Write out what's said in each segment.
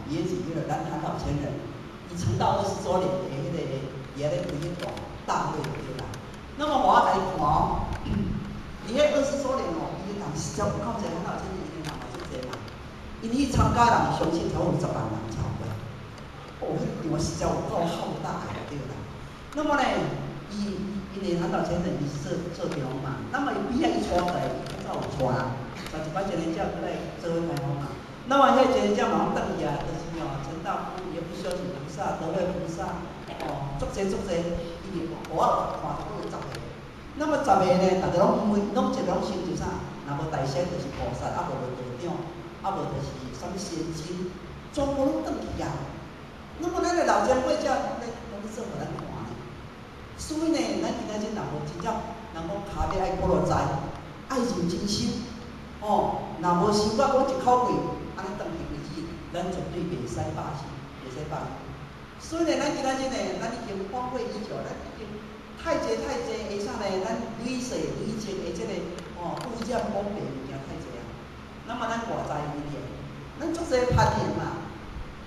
也是迄个咱韩老先生，伊成道20周年的迄个也咧开迄大会对啦。那么我来看哦，伊迄20周年哦，伊人实在有够济，韩老先生伊人嘛足济嘛，因伊参加人相信超过10万人超过。哦，迄个场实在有够浩大的对啦。那么呢，因为韩老先生伊是做中嘛，那么伊毕业伊出来，伊较早有出啊，31摆一年奖过来做伙开放嘛。那么迄一年奖马上转去啊，就是哦，陈大夫也不修行菩萨，德慧菩萨，哦，足济，伊我看到有10个。那么10个呢，大家拢成就啥？若无大仙就是菩萨，啊无就道长，啊无就是什么仙精，全部拢转去啊。那么咱的老前辈才咧做互咱看呢。所以呢，咱今仔日若无真正人讲骹尾爱过落财，爱认真修，哦，若无修到讲一口气，安尼转去为止，咱绝对袂使罢休，袂使罢休。所以呢，咱今仔日呢，咱已经荒废已久，咱已经太济，下啥呢？咱累世累积的这个哦污染方面物件太济啊。那么咱外在语言，咱足济攀岩嘛，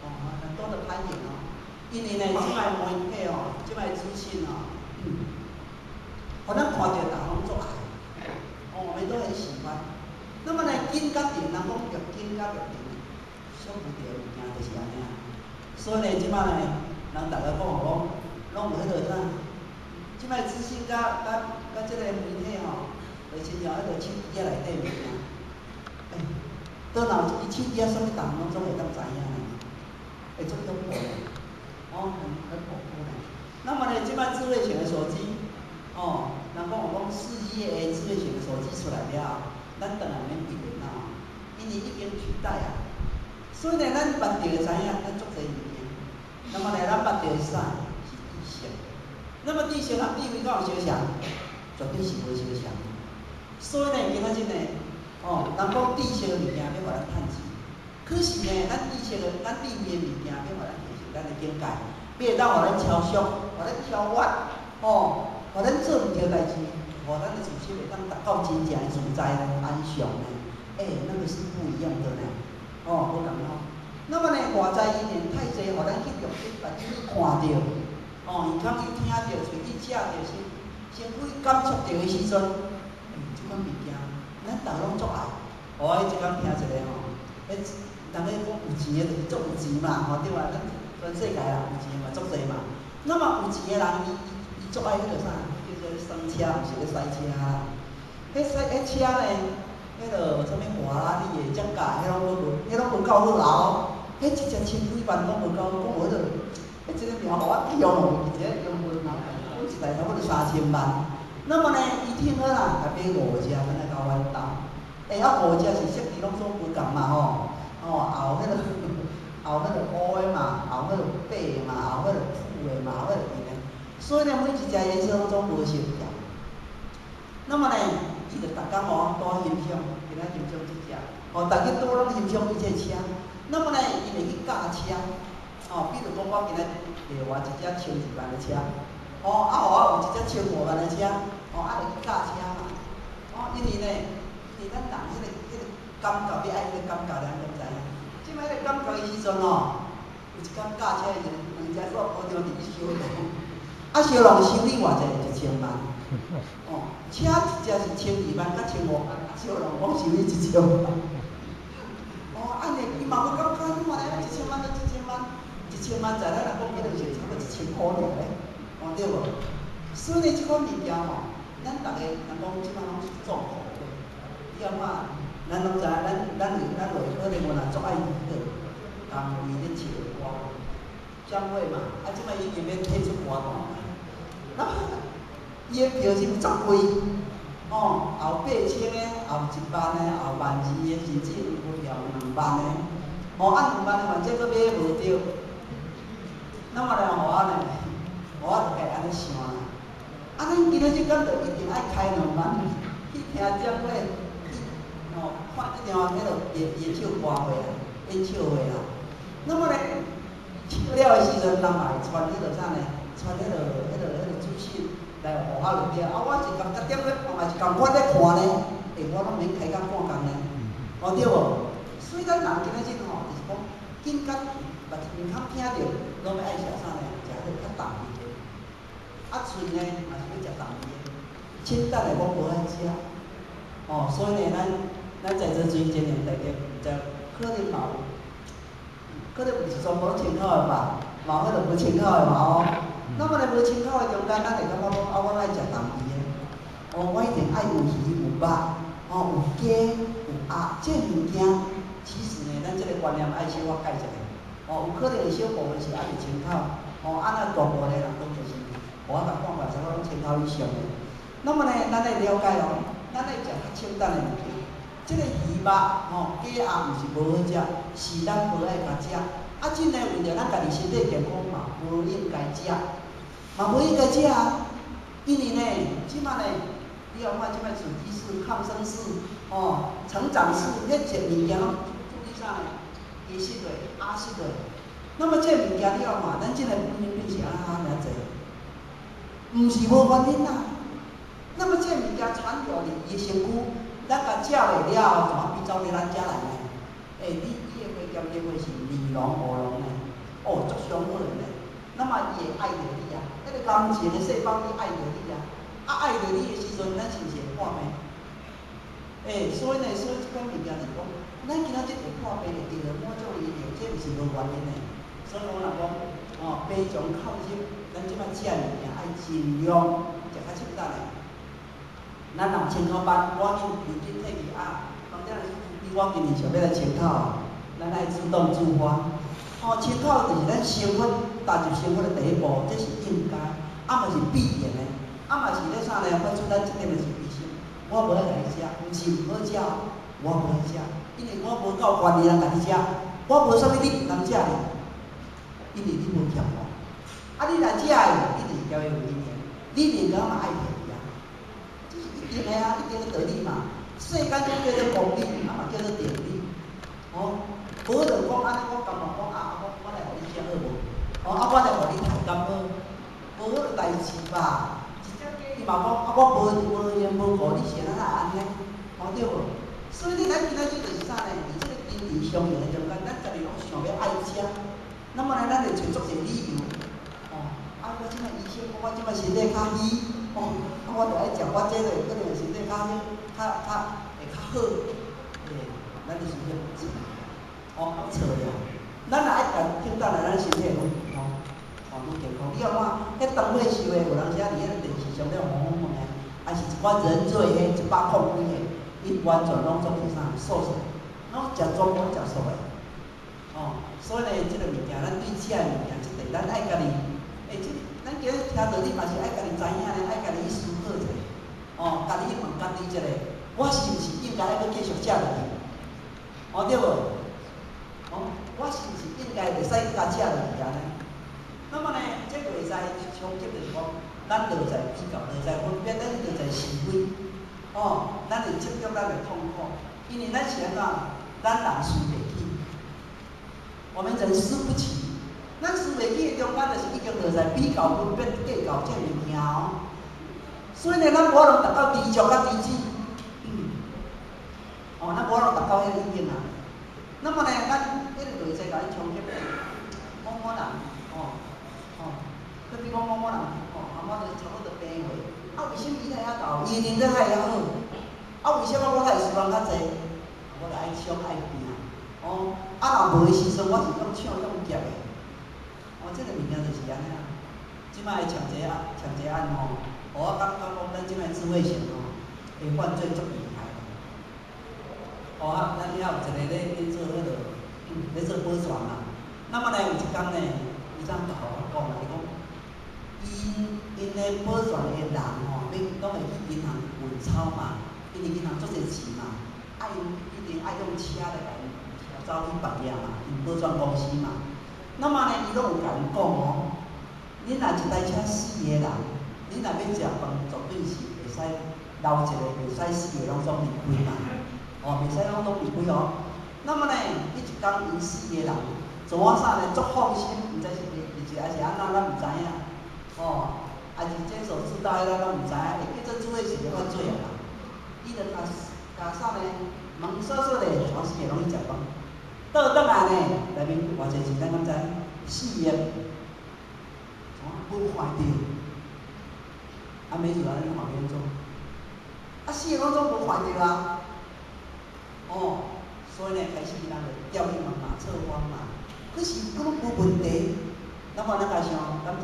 哦，很多的攀岩哦。因为呢，即摆媒体哦，即摆资讯哦，互咱看到大家拢做爱，哦，我们都很喜欢。那么呢，紧甲定，人讲要紧甲要定，想不到物件就是安尼啊。所以呢，即摆呢，人大家讲拢有迄个啥，即摆资讯甲即个媒体吼，就亲像迄个手机内底物件，倒若伊手机什么档拢总会当知影呢，会做恐怖的。哦，很恐怖的。那么呢，即摆智慧型的手机，哦，人讲有讲4G的智慧型的手机出来了，咱当然免比电脑，因为已经取代啊。所以呢，咱捌着会知影，咱足济物件。那么呢，咱捌着会啥？是地形。那么地形和地位敢有相像？绝对是无相像。所以呢，今仔日呢，哦，人讲地形的物件要互咱趁钱，可是呢，咱地面的物件要互咱咱的境界，要当互咱超俗，互咱超越，哦，互咱做毋着代志，互咱的自身会当达到真正的自在呢、安详呢，那个是不一样的呢，哦，无共哦。那么呢，外在因缘太济，互咱去用心把去看到，哦，耳孔去听到，喙去食到，身躯感触到的时阵，即款物件，咱逐个拢足爱。我迄一工听一个吼，人家讲有钱的就是足有钱嘛，吼对吧？咱全世界人有钱嘛，足济嘛。那么有钱的人，伊足爱迄个啥，叫做双车，毋是咧驶车啦。迄车呢，迄个啥物华拉利的、降价，迄拢无够好熬。迄一只千几万拢无够，讲我迄个，迄一个名互我用，而且用分嘛，我一台差不多3000万。那么呢，伊听好啦，来买5只，咱来交阮斗。啊5只是设计拢总无共嘛吼，后迄个。后迄个乌的嘛，后迄个白的嘛，后迄个土的嘛，后迄个圆的，所以呢，每一只颜色拢总无相同。那么呢，伊就逐工哦多欣赏，今仔欣赏即只，逐日都拢欣赏伊这车。那么呢，伊会去教车，比如讲我今仔另外一只12万的车，互我有一只15万的车，会去教车嘛，因为呢，咱人迄个感觉要爱迄个感觉，咱都知影。即摆咧感觉的时阵哦，有一工驾车的人，两只煞保证伫去修路，修路修理偌济1000万，车一只是12万甲15万，修路讲修理1000万，安尼伊嘛无感觉，你看咧1000万到1000万，1000万在咱来讲，迄个是差不多1000块尔咧，对无？所以呢，即款物件吼，咱逐个人讲即摆拢是重口味，你感觉？咱拢知影，咱可能我若足爱迄个工位咧唱歌，商会嘛，即摆已经免退出歌坛。伊的票是10贵，后8000的，后10000的，后12000的，甚至有票20000的，按20000的反正佫买无着。那么呢，我就该安尼想啦。咱今仔日敢就一定爱开2万去听讲话。看一场迄个演唱歌会啊，演唱会啦。那么呢，唱了的时阵，人嘛会传迄个啥呢？传迄个资讯来互我落了。我是感觉点咧，我嘛是共款咧看呢。我拢免开到半工呢，对无？所以咱人今仔日吼，就是讲紧甲目面孔听着，拢要爱食啥呢？食迄较重味的。啊，喙呢嘛是要食重味的，清淡的我无爱食。哦，所以呢，咱在座全前大家毋知可能嘛有，可能毋是全部清口的吧，嘛有迄个无清口的嘛哦。那么呢，无清口的中间，咱会感觉讲啊，我爱食重味的。哦，我一定爱有鱼有肉，哦，有鸡有鸭，这物件其实呢，咱这个观念爱小可改一下。哦，有可能有小部分是爱是清口，哦，啊那大部分的人拢就是，我甲看法是讲清口以上的。那么呢，咱来了解哦，咱来食较清淡的物件。这个鱼肉，吼，鸡鸭毋是无好食，是咱无爱甲食。啊，真诶为着咱家己身体健康嘛，无应该食，嘛无应该食啊。因为呢，即摆呢。你有看即摆雌激素、抗生素、哦、成长素，迄些物件拢注意啥呢？低色的、亚色的。那么这物件你有看，咱即个分泌是安怎尔济？毋是无原因啦。那么这物件传入你的身躯，咱甲食袂了后，怎啊变走伫咱遮来呢？你的血检结果是二龙、五龙呢？哦，足伤好呢。那么伊会爱着你啊，迄个感情的细胞伊爱着你啊。啊，爱着你的时阵，咱是毋是会破病？所以呢，所以即款物件是讲，咱今仔日会破病的，因为某种医疗，这毋是无原因的。所以讲人讲，哦，培养靠近，咱即摆食的物件爱尽量食较清淡的。咱若清口班，我紧认真退去啊，当然是我今年想要来清口，咱爱自动自发。哦，清口就是咱生活踏入生活的第一步，这是应该，啊，嘛是必然的。啊嘛是咧啥呢？发出咱即点的是卫生，我无爱家己食，毋是毋好食，我无爱食，因为我无够权利通家己食，我无啥物你毋通食哩，因为你无欠我。啊，你若食的，一定交有因缘，你另外嘛爱便宜啊，这是一定的啊，一定的道理嘛。世间叫做公理，啊嘛叫做定理。哦，无就讲安尼，我甘愿讲啊，我来互你食好无？哦，啊，我来互你谈甘好，无好代志吧。伊嘛讲啊，我无缘无故，你是哪来安尼？哦对无？所以咱今仔日就是啥呢？伫这个经济上面的中间，咱家己拢想要爱食，那么呢，咱就找足个理由。哦，啊，我即摆医生讲我即摆身体较虚，哦，啊，我着爱食，我这个可能身体较会较好，咱就是要治。哦，错了，咱若爱家清淡来，咱身体拢健康。愈健康，你要看，迄当岁时诶，有人写伫迄电视上咧红红诶，还是一寡人做迄100几个，伊完全拢做是啥素食，拢食全部食素诶。哦，所以呢，即个物件，咱对食诶物件，即个咱爱家己，咱今日听道理嘛是爱家己知影咧，爱家己去思考者。哦，家己去问家己一下，我是毋是应该还佫继续食落去？哦对无？哦，我是毋是应该袂使甲食落去安尼？那么呢，这个会使冲击就是讲，咱就在比较，就在分别，咱就在是非，哦，咱会接触咱的痛苦，因为咱是安怎，咱人输袂起，我们人输不起，咱输袂起的中间就是已经就在比较、分别、计较这物件哦，所以呢，咱无能达到知足甲知止，哦，咱无能达到迄个意境啊。那么呢，咱迄个就会使甲咱冲击，某人，哦。比如讲某人，阿妈就差不多病过，啊，为什么伊来遐搞？伊认得遐好，啊，为什么我来输人较济？我来爱抢爱拼，哦，啊，若无的时阵，我是用抢用劫的，哦，这个物件就是安尼啦。即摆的抢劫案，吼，我感觉讲咱即摆智慧型吼，会犯罪足厉害。哦啊，咱遐有一个咧做迄个，咧做保全嘛。那么呢，有一天呢，伊怎甲我讲啊？伊讲。因咧保全的人吼，拢会去银行运钞嘛，因为银行足侪钱嘛，一定爱用车来甲因走去别业嘛，因保全公司嘛。那么呢，伊拢有甲因讲哦，恁若一台车4个人，恁若要食饭，绝对是袂使留一个，袂使4个拢总离开嘛，哦，袂使拢总离开哦。那么呢，迄一天因4个人，做啊啥呢？足放心，毋知是还是安怎，咱毋知影。哦，还是监守自盗，咱拢毋知影，会叫做智慧型的犯罪啊！伊就甲啥呢？问小小的，全4个拢去食饭。倒转来呢，内面偌济钱，咱敢知？4亿，无坏着，没事啊，你旁边做，4亿拢总无坏着啊，所以呢，开始人就调去问嘛，测谎嘛，可是佫拢无问题，那么咱家想，敢是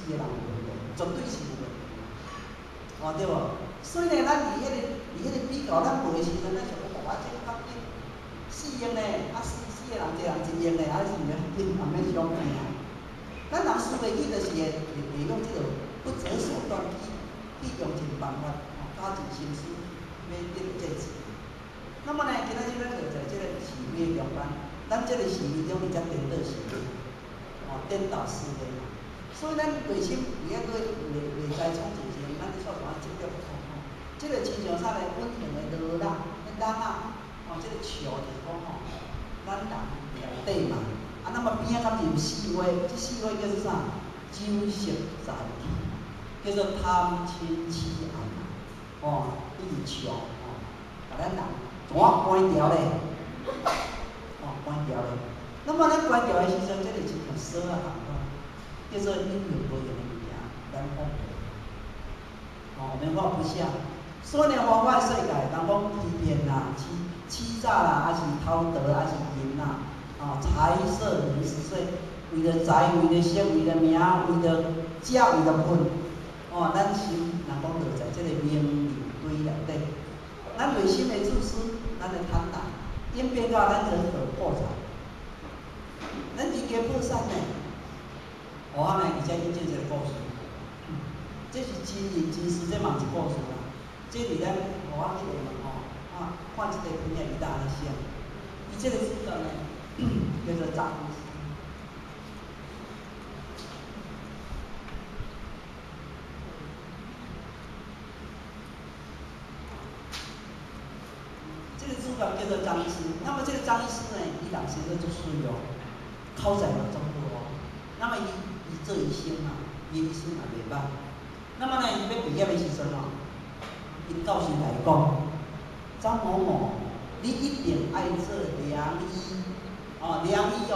4个人有问题，绝对是有问题，对无？所以呢，咱伫迄个比较，咱卖的时阵，咱想讲，这个较紧，4亿呢，四个人一人1亿呢，是毋是较紧？免伤病啊。咱人输袂起，就是会用这个不择手段去用尽办法，加尽心思，要得到这钱。那么呢，今仔日咱就在这个事业中间，咱这个事业中，你才颠倒是非，颠倒是非嘛。所以咱内心伫遐对内在创造时，咱就说啥积极这个亲像啥咧？稳定的落啦，咱啊，这个树就是讲咱人内底嘛。那么边仔敢是有4花，这4花叫做啥？酒色财气，叫做贪嗔痴爱一直笑把咱人怎关掉咧？关掉咧。那么咱关掉的时阵，这个亲像锁啊叫做因缘无用的物件，咱放袂。免放不下。所以呢，花花世界，人讲欺骗啦、欺诈啦，还是偷得，还是淫啦，财色名食睡，为了财，为了色，为了名，为了食，为了困，咱心人讲落在这个名利堆内底，咱内心的自私，咱的贪婪，演变到咱人格破产，咱人格破产呢，呢，而且引证一个故事，这是真人真事，这嘛是故事啦。这伫咱互我迄个看这个片仔伊当安尼写，伊这个主角呢叫做张医师。这个主角叫做张医师。那么这个张医师呢，伊人生都足水口才嘛足好那么伊做医生嘛，伊医生也袂歹。那么呢，伊要毕业的时阵因教授来讲，张某某，你一定爱做良医，良医